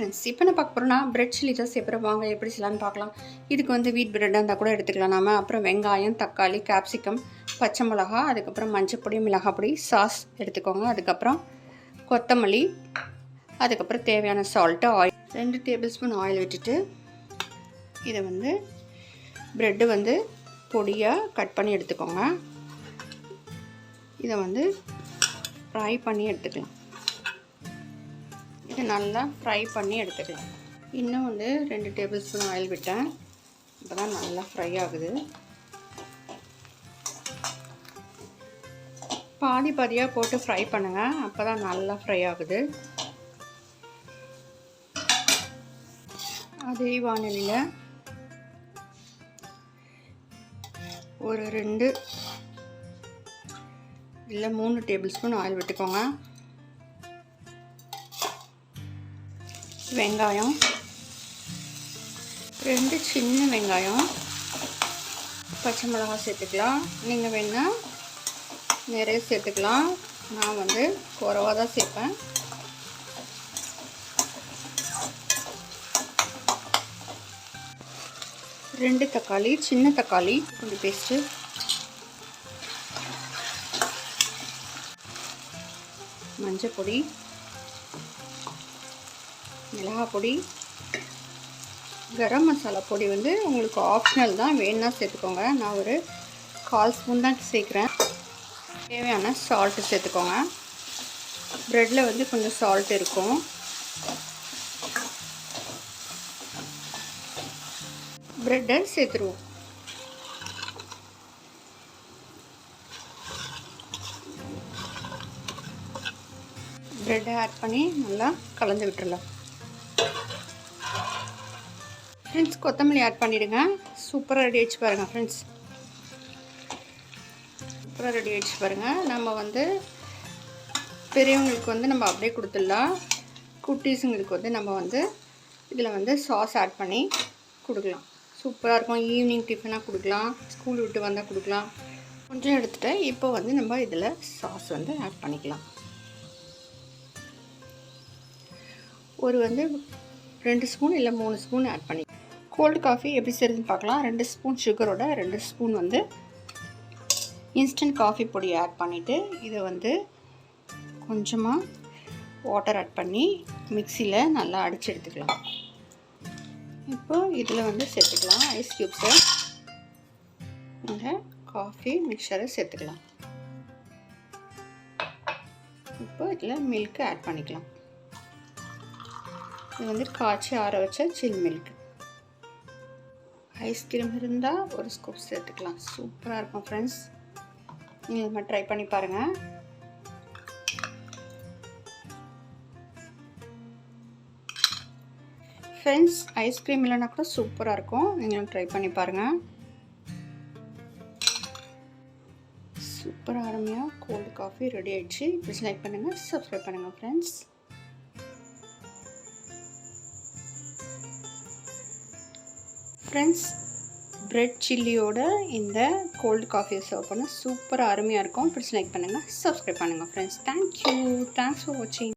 Friends, இப்போ நான் பார்க்க போகிறோன்னா பிரெட் சில்லி தான் செய்யப்படுற. வாங்க எப்படி செய்யலான்னு பார்க்கலாம். இதுக்கு வந்து வீட் பிரெட்டாக இருந்தால் கூட எடுத்துக்கலாம் நாம. அப்புறம் வெங்காயம், தக்காளி, கேப்சிகம், பச்சை மிளகா, அதுக்கப்புறம் மஞ்சப்பொடி, மிளகாப்பொடி, சாஸ் எடுத்துக்கோங்க. அதுக்கப்புறம் கொத்தமல்லி, அதுக்கப்புறம் தேவையான salt, oil 2 table spoon oil விட்டுட்டு இதை வந்து ப்ரெட்டு வந்து பொடியாக கட் பண்ணி எடுத்துக்கோங்க. இதை வந்து ஃப்ரை பண்ணி எடுத்துக்கலாம். இதை நல்லா ஃப்ரை பண்ணி எடுத்துக்கலாம். இன்னும் வந்து 2 டேபிள் ஸ்பூன் ஆயில் விட்டேன். இப்போ தான் நல்லா ஃப்ரை ஆகுது. பாதி பாதியாக போட்டு ஃப்ரை பண்ணுங்கள். அப்போ தான் நல்லா ஃப்ரை ஆகுது. அதே வானலியில் ஒரு 2 இல்லை 3 டேபிள் ஸ்பூன் ஆயில் விட்டுக்கோங்க. வெங்காயம் 2 சின்ன வெங்காயம், பச்சை மிளகாய் சேர்த்துக்கலாம். நீங்கள் வேணால் நிறைய சேர்த்துக்கலாம். நான் வந்து குறைவாக தான் சேர்ப்பேன். ரெண்டு தக்காளி, சின்ன தக்காளி கொஞ்சம் பேஸ்ட்டு, மஞ்சள் பொடி, மிளகாய் பொடி, கரம் மசாலா பொடி வந்து உங்களுக்கு ஆப்ஷனல் தான், வேணும்னா சேர்த்துக்கோங்க. நான் ஒரு 1/4 ஸ்பூன் தான் சேர்க்குறேன். தேவையான சால்ட்டு சேர்த்துக்கோங்க. ப்ரெட்டில் வந்து கொஞ்சம் சால்ட் இருக்கும். ப்ரெட்டை சேர்த்துருவோம். ப்ரெட்டை ஆட் பண்ணி நல்லா கலந்து விட்டுறலாம். ஃப்ரெண்ட்ஸ், கொத்தமல்லி ஆட் பண்ணிவிடுங்க. சூப்பராக ரெடி ஆகிடுச்சு பாருங்கள் ஃப்ரெண்ட்ஸ். சூப்பராக ரெடி ஆகிடுச்சு பாருங்கள். நம்ம வந்து பெரியவங்களுக்கு வந்து நம்ம அப்படியே கொடுத்துடலாம். குட்டீஸுங்களுக்கு வந்து நம்ம வந்து இதில் வந்து சாஸ் ஆட் பண்ணி கொடுக்கலாம். சூப்பராக இருக்கும். ஈவினிங் டிஃபனாக கொடுக்கலாம், ஸ்கூல் விட்டு வந்தால் கொடுக்கலாம். கொஞ்சம் எடுத்துகிட்டு இப்போ வந்து நம்ம இதில் சாஸ் வந்து ஆட் பண்ணிக்கலாம். ஒரு வந்து 2 ஸ்பூன் இல்லை 3 ஸ்பூன் ஆட் பண்ணி கோல்டு காஃபி எப்படி செய்யுதுன்னு பார்க்கலாம். 2 ஸ்பூன் சுகரோட 2 ஸ்பூன் வந்து இன்ஸ்டன்ட் காஃபி பொடி ஆட் பண்ணிவிட்டு இதை வந்து கொஞ்சமாக வாட்டர் ஆட் பண்ணி மிக்சியில் நல்லா அடித்து எடுத்துக்கலாம். இப்போ இதில் வந்து சேர்த்துக்கலாம் ஐஸ் க்யூப்ஸை. இந்த காஃபி மிக்சரை சேர்த்துக்கலாம். இப்போ இதில் மில்க்கு ஆட் பண்ணிக்கலாம். இது வந்து காய்ச்சி ஆற வச்ச சில் மில்க். ஐஸ்கிரீம் இருந்தால் ஒரு ஸ்கூப் சேர்த்துக்கலாம். சூப்பராக இருக்கும் ஃப்ரெண்ட்ஸ். நீங்கள் இது மாதிரி ட்ரை பண்ணி பாருங்கள். ஃப்ரெண்ட்ஸ், ஐஸ்கிரீம் இல்லைனா கூட சூப்பராக இருக்கும். நீங்களும் ட்ரை பண்ணி பாருங்கள். சூப்பராக அருமையாக கோல்டு காஃபி ரெடி ஆகிடுச்சு. இப்படி லைக் பண்ணுங்கள், சப்ஸ்கிரைப் பண்ணுங்கள் ஃப்ரெண்ட்ஸ். ஃப்ரெண்ட்ஸ், பிரெட் சில்லியோட இந்த கோல்டு காஃபியை சர்வ் பண்ண சூப்பராக அருமையாக இருக்கும். இப்படி லைக் பண்ணுங்கள், சப்ஸ்கிரைப் பண்ணுங்கள் ஃப்ரெண்ட்ஸ். தேங்க்யூ. தேங்க்ஸ் ஃபார் வாட்சிங்.